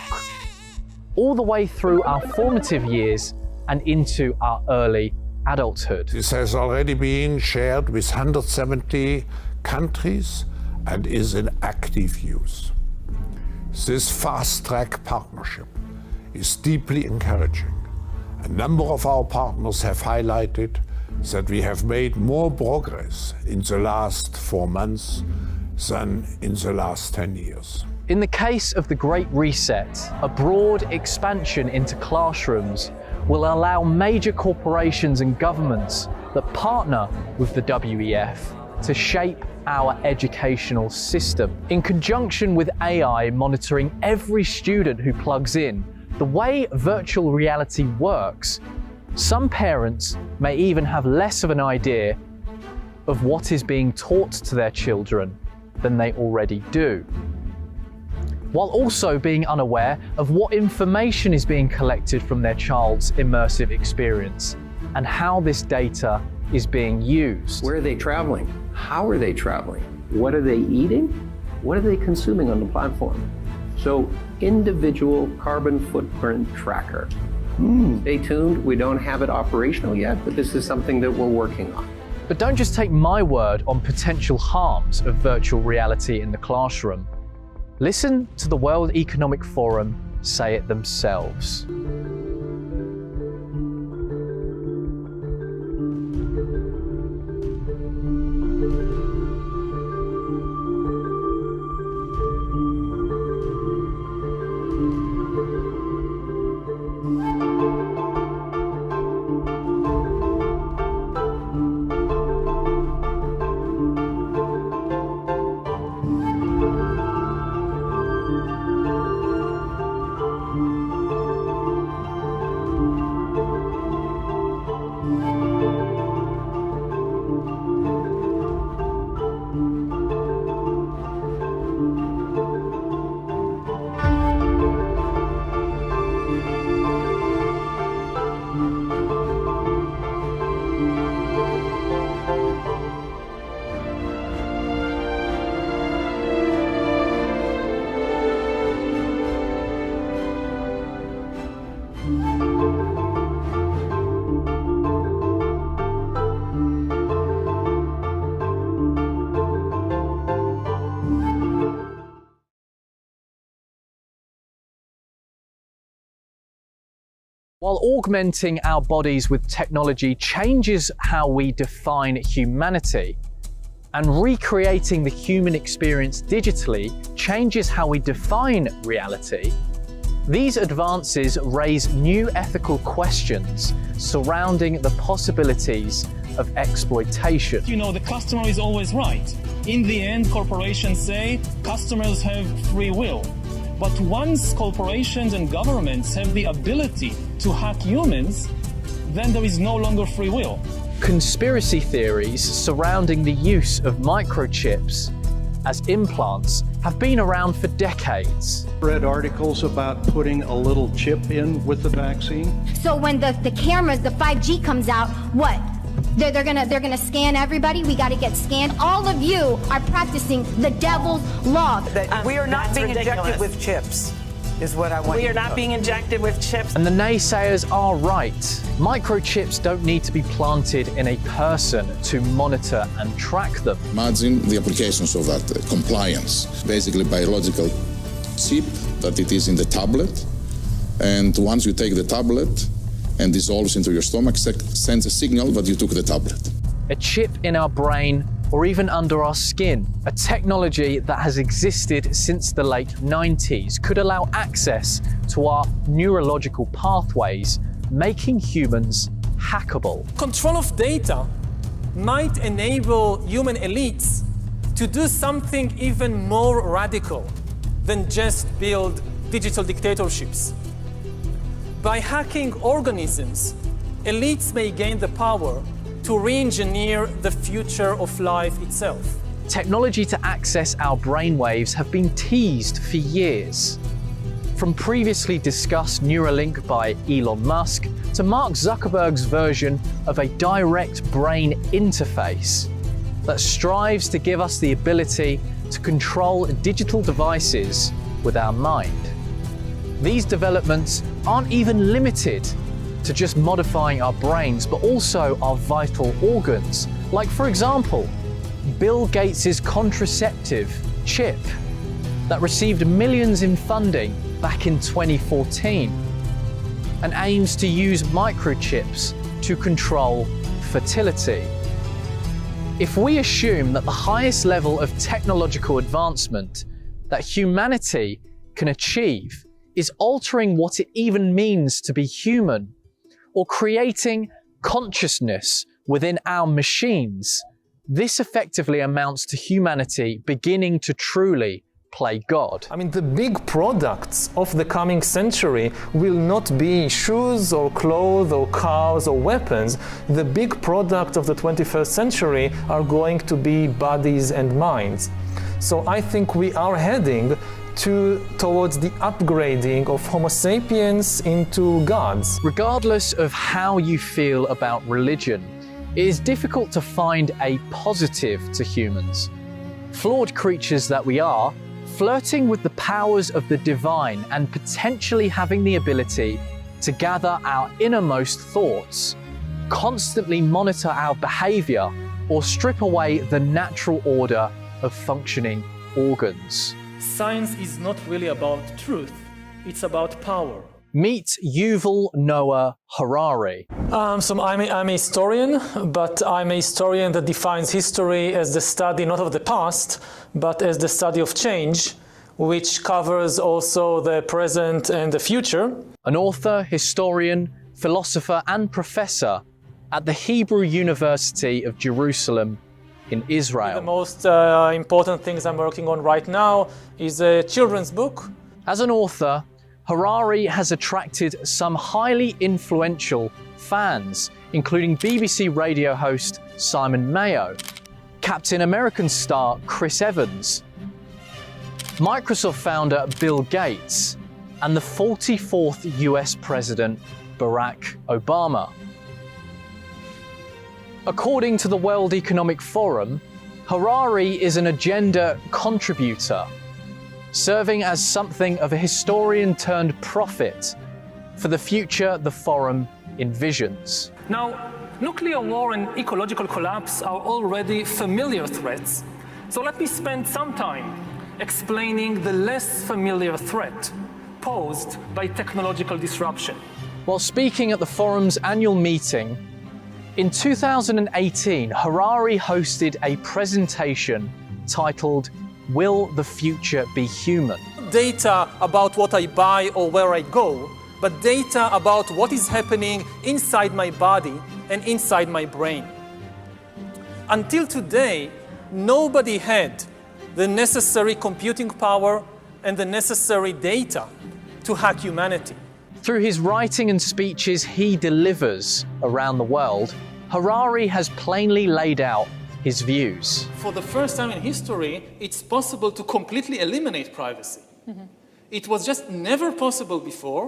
all the way through our formative years and into our early adulthood. This has already been shared with 170 countries and is in active use. This fast-track partnership is deeply encouraging. A number of our partners have highlighted that we have made more progress in the last 4 months than in the last 10 years. In the case of the Great Reset, a broad expansion into classrooms will allow major corporations and governments that partner with the WEF to shape our educational system. In conjunction with AI monitoring every student who plugs in, the way virtual reality works, some parents may even have less of an idea of what is being taught to their children than they already do, while also being unaware of what information is being collected from their child's immersive experience and how this data is being used. Where are they traveling? How are they traveling? What are they eating? What are they consuming on the platform? So, individual carbon footprint tracker. Stay tuned, we don't have it operational yet, but this is something that we're working on. But don't just take my word on potential harms of virtual reality in the classroom. Listen to the World Economic Forum say it themselves. While augmenting our bodies with technology changes how we define humanity, and recreating the human experience digitally changes how we define reality, these advances raise new ethical questions surrounding the possibilities of exploitation. You know, the customer is always right. In the end, corporations say customers have free will. But once corporations and governments have the ability to hack humans, then there is no longer free will. Conspiracy theories surrounding the use of microchips as implants have been around for decades. Read articles about putting a little chip in with the vaccine. So when the cameras, the 5G comes out, what? They're gonna scan everybody. We got to get scanned. All of you are practicing the devil's law. We are not being injected with chips, is what I want. We are not being injected with chips. And the naysayers are right. Microchips don't need to be planted in a person to monitor and track them. Imagine the applications of that compliance, basically biological chip that it is in the tablet, and once you take the tablet and dissolves into your stomach, sends a signal that you took the tablet. A chip in our brain or even under our skin. A technology that has existed since the late 90s could allow access to our neurological pathways, making humans hackable. Control of data might enable human elites to do something even more radical than just build digital dictatorships. By hacking organisms, elites may gain the power to re-engineer the future of life itself. Technology to access our brainwaves have been teased for years. From previously discussed Neuralink by Elon Musk to Mark Zuckerberg's version of a direct brain interface that strives to give us the ability to control digital devices with our mind. These developments aren't even limited to just modifying our brains, but also our vital organs. Like, for example, Bill Gates' contraceptive chip that received millions in funding back in 2014 and aims to use microchips to control fertility. If we assume that the highest level of technological advancement that humanity can achieve is altering what it even means to be human, or creating consciousness within our machines, this effectively amounts to humanity beginning to truly play God. I mean, the big products of the coming century will not be shoes or clothes or cars or weapons. The big product of the 21st century are going to be bodies and minds. So I think we are heading towards the upgrading of Homo sapiens into gods. Regardless of how you feel about religion, it is difficult to find a positive to humans. Flawed creatures that we are, flirting with the powers of the divine and potentially having the ability to gather our innermost thoughts, constantly monitor our behavior, or strip away the natural order of functioning organs. Science is not really about truth, it's about power. Meet Yuval Noah Harari. So I'm a historian, but I'm a historian that defines history as the study not of the past, but as the study of change, which covers also the present and the future. An author, historian, philosopher, and professor at the Hebrew University of Jerusalem in Israel. The most important things I'm working on right now is a children's book. As an author, Harari has attracted some highly influential fans, including BBC radio host Simon Mayo, Captain American star Chris Evans, Microsoft founder Bill Gates, and the 44th US President Barack Obama. According to the World Economic Forum, Harari is an agenda contributor, serving as something of a historian turned prophet for the future the forum envisions. Now, nuclear war and ecological collapse are already familiar threats, so let me spend some time explaining the less familiar threat posed by technological disruption. While speaking at the forum's annual meeting, in 2018, Harari hosted a presentation titled, "Will the Future Be Human?" Data about what I buy or where I go, but data about what is happening inside my body and inside my brain. Until today, nobody had the necessary computing power and the necessary data to hack humanity. Through his writing and speeches he delivers around the world, Harari has plainly laid out his views. For the first time in history, it's possible to completely eliminate privacy. It was just never possible before,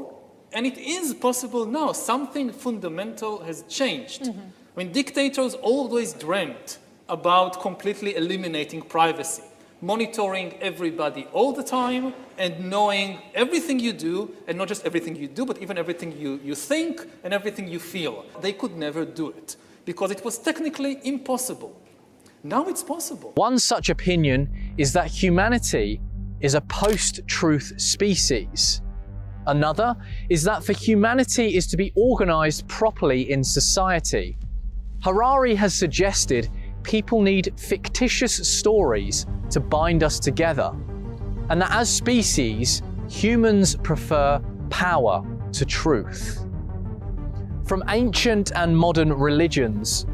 and it is possible now. Something fundamental has changed. I mean, dictators always dreamt about completely eliminating privacy, monitoring everybody all the time and knowing everything you do, and not just everything you do, but even everything you think and everything you feel. They could never do it because it was technically impossible. Now it's possible. One such opinion is that humanity is a post-truth species. Another is that for humanity is to be organized properly in society. Harari has suggested people need fictitious stories to bind us together, and that as species, humans prefer power to truth. From ancient and modern religions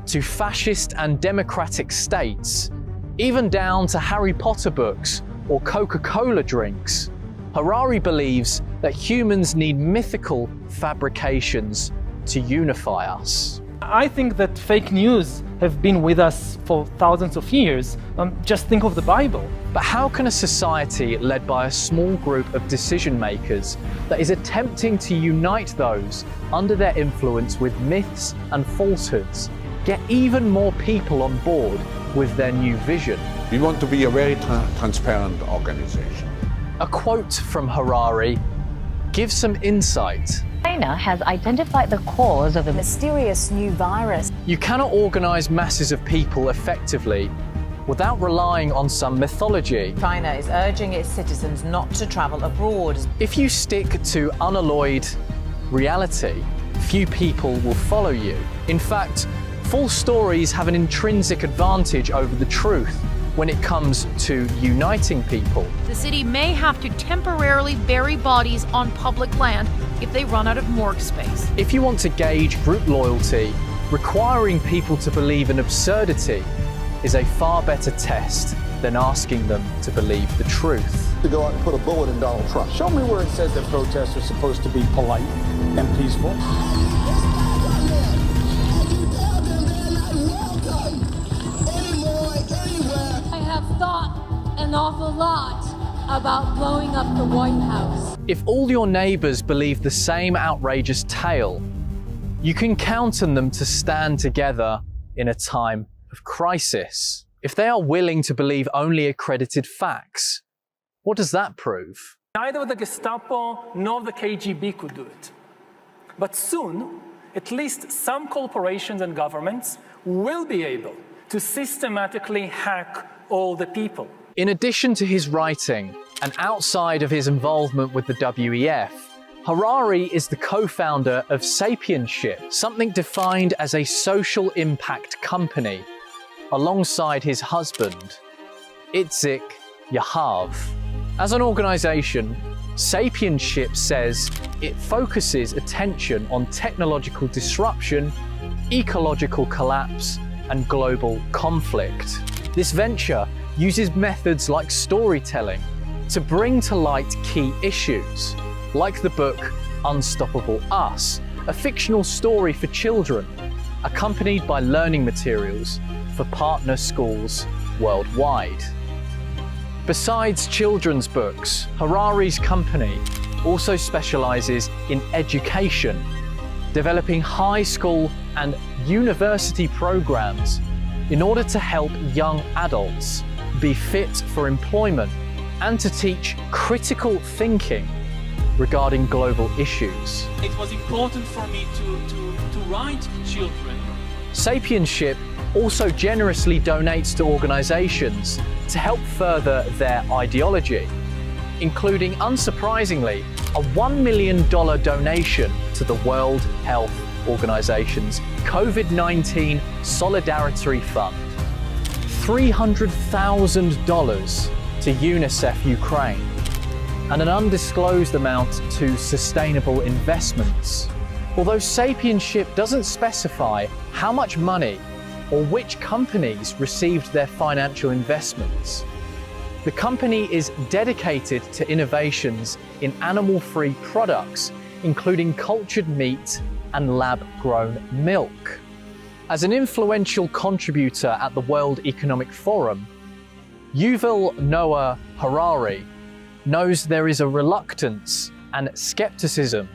to fascist and democratic states, even down to Harry Potter books or Coca-Cola drinks, Harari believes that humans need mythical fabrications to unify us. I think that fake news have been with us for thousands of years. Just think of the Bible. But how can a society led by a small group of decision makers that is attempting to unite those under their influence with myths and falsehoods get even more people on board with their new vision? We want to be a very transparent organization. A quote from Harari gives some insight. China has identified the cause of a mysterious new virus. You cannot organize masses of people effectively without relying on some mythology. China is urging its citizens not to travel abroad. If you stick to unalloyed reality, few people will follow you. In fact, false stories have an intrinsic advantage over the truth when it comes to uniting people. The city may have to temporarily bury bodies on public land if they run out of morgue space. If you want to gauge group loyalty, requiring people to believe an absurdity is a far better test than asking them to believe the truth. To go out and put a bullet in Donald Trump. Show me where it says that protests are supposed to be polite and peaceful. Thought an awful lot about blowing up the White House. If all your neighbors believe the same outrageous tale, you can count on them to stand together in a time of crisis. If they are willing to believe only accredited facts, what does that prove? Neither the Gestapo nor the KGB could do it. But soon, at least some corporations and governments will be able to systematically hack all the people. In addition to his writing, and outside of his involvement with the WEF, Harari is the co-founder of Sapienship, something defined as a social impact company, alongside his husband, Itzik Yahav. As an organization, Sapienship says it focuses attention on technological disruption, ecological collapse, and global conflict. This venture uses methods like storytelling to bring to light key issues, like the book Unstoppable Us, a fictional story for children, accompanied by learning materials for partner schools worldwide. Besides children's books, Harari's company also specializes in education, developing high school and university programs in order to help young adults be fit for employment and to teach critical thinking regarding global issues. It was important for me to write to children. Sapienship also generously donates to organizations to help further their ideology, including, unsurprisingly, a $1 million donation to the World Health Organization's COVID-19 Solidarity Fund, $300,000 to UNICEF Ukraine, and an undisclosed amount to sustainable investments. Although Sapienship doesn't specify how much money or which companies received their financial investments, the company is dedicated to innovations in animal-free products, including cultured meat and lab-grown milk. As an influential contributor at the World Economic Forum, Yuval Noah Harari knows there is a reluctance and skepticism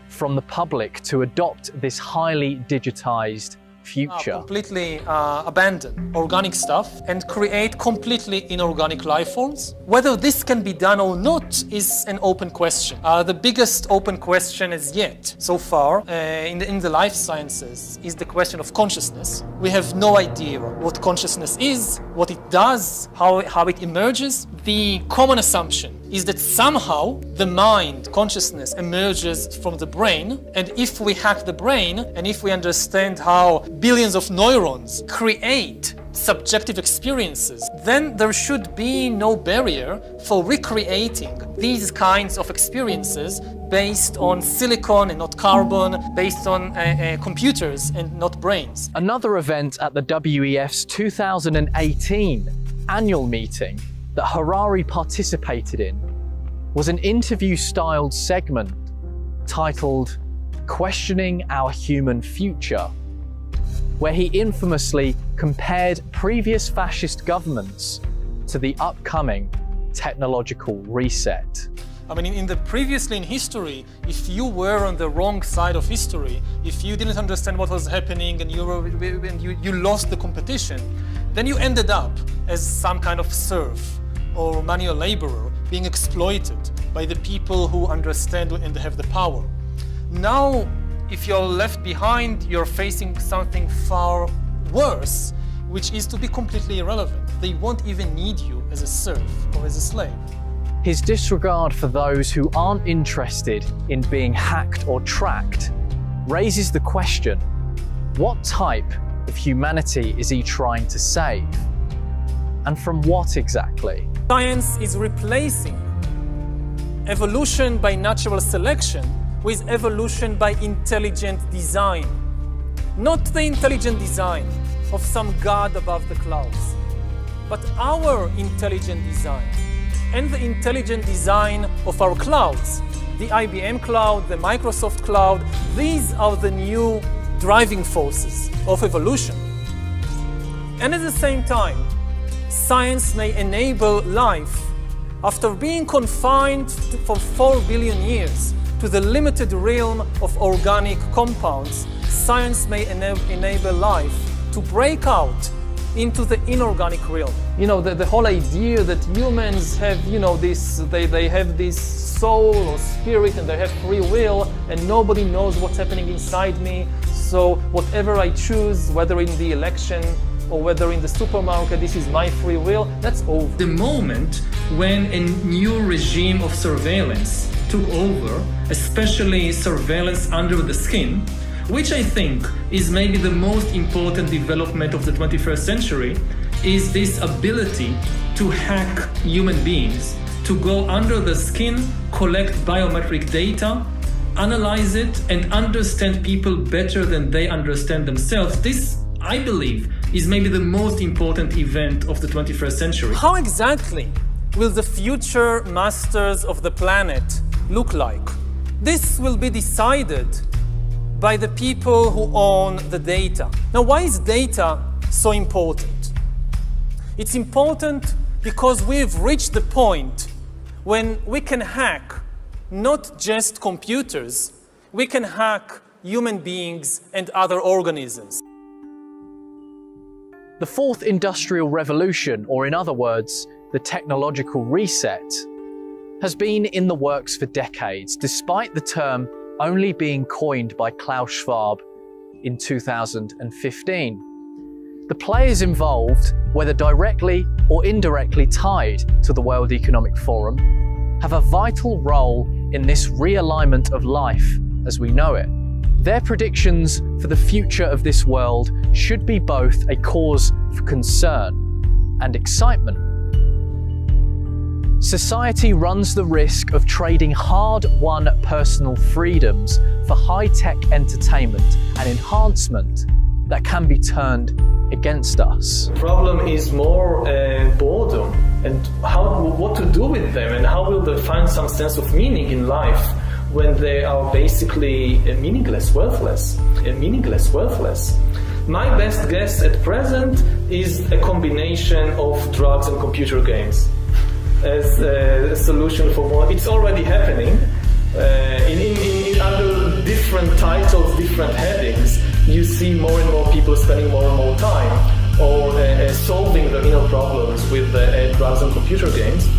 from the public to adopt this highly digitized future. Completely abandon organic stuff and create completely inorganic life forms. Whether this can be done or not is an open question. The biggest open question as yet, so far, in the life sciences, is the question of consciousness. We have no idea what consciousness is, what it does, how it emerges. the common assumption is that somehow the mind, consciousness, emerges from the brain, and if we hack the brain, and if we understand how billions of neurons create subjective experiences, then there should be no barrier for recreating these kinds of experiences based on silicon and not carbon, based on computers and not brains. Another event at the WEF's 2018 annual meeting that Harari participated in was an interview-styled segment titled Questioning Our Human Future, where he infamously compared previous fascist governments to the upcoming technological reset. I mean, previously in history, if you were on the wrong side of history, if you didn't understand what was happening and you lost the competition, then you ended up as some kind of serf or manual laborer being exploited by the people who understand and have the power. Now, if you're left behind, you're facing something far worse, which is to be completely irrelevant. They won't even need you as a serf or as a slave. His disregard for those who aren't interested in being hacked or tracked raises the question, what type of humanity is he trying to save? And from what exactly? Science is replacing evolution by natural selection with evolution by intelligent design. Not the intelligent design of some god above the clouds, but our intelligent design and the intelligent design of our clouds. The IBM cloud, the Microsoft cloud, these are the new driving forces of evolution. And at the same time, science may enable life. After being confined for 4 billion years to the limited realm of organic compounds, science may enable life to break out into the inorganic realm. You know, the whole idea that humans have, they have this soul or spirit and they have free will and nobody knows what's happening inside me. So whatever I choose, whether in the election or whether in the supermarket, this is my free will, that's over. The moment when a new regime of surveillance took over, especially surveillance under the skin, which I think is maybe the most important development of the 21st century, is this ability to hack human beings, to go under the skin, collect biometric data, analyze it, and understand people better than they understand themselves. This, I believe, is maybe the most important event of the 21st century. How exactly will the future masters of the planet look like? This will be decided by the people who own the data. Now, why is data so important? It's important because we've reached the point when we can hack not just computers, we can hack human beings and other organisms. The Fourth Industrial Revolution, or in other words, the technological reset, has been in the works for decades, despite the term only being coined by Klaus Schwab in 2015. The players involved, whether directly or indirectly tied to the World Economic Forum, have a vital role in this realignment of life as we know it. Their predictions for the future of this world should be both a cause for concern and excitement. Society runs the risk of trading hard-won personal freedoms for high-tech entertainment and enhancement that can be turned against us. The problem is more boredom and what to do with them and how will they find some sense of meaning in life when they are basically meaningless, worthless. My best guess at present is a combination of drugs and computer games as a solution for more. It's already happening in under different titles, different headings. You see more and more people spending more and more time or solving their inner problems with drugs and computer games.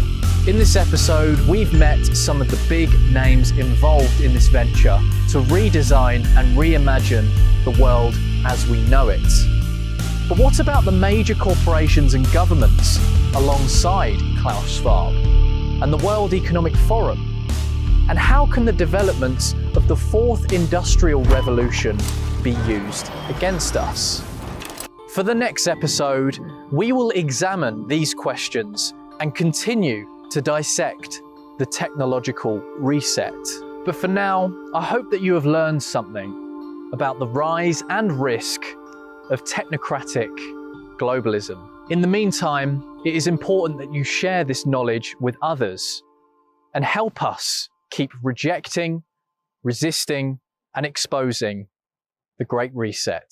In this episode, we've met some of the big names involved in this venture to redesign and reimagine the world as we know it. But what about the major corporations and governments alongside Klaus Schwab and the World Economic Forum? And how can the developments of the fourth industrial revolution be used against us? For the next episode, we will examine these questions and continue to dissect the technological reset. But for now, I hope that you have learned something about the rise and risk of technocratic globalism. In the meantime, it is important that you share this knowledge with others and help us keep rejecting, resisting, and exposing the Great Reset.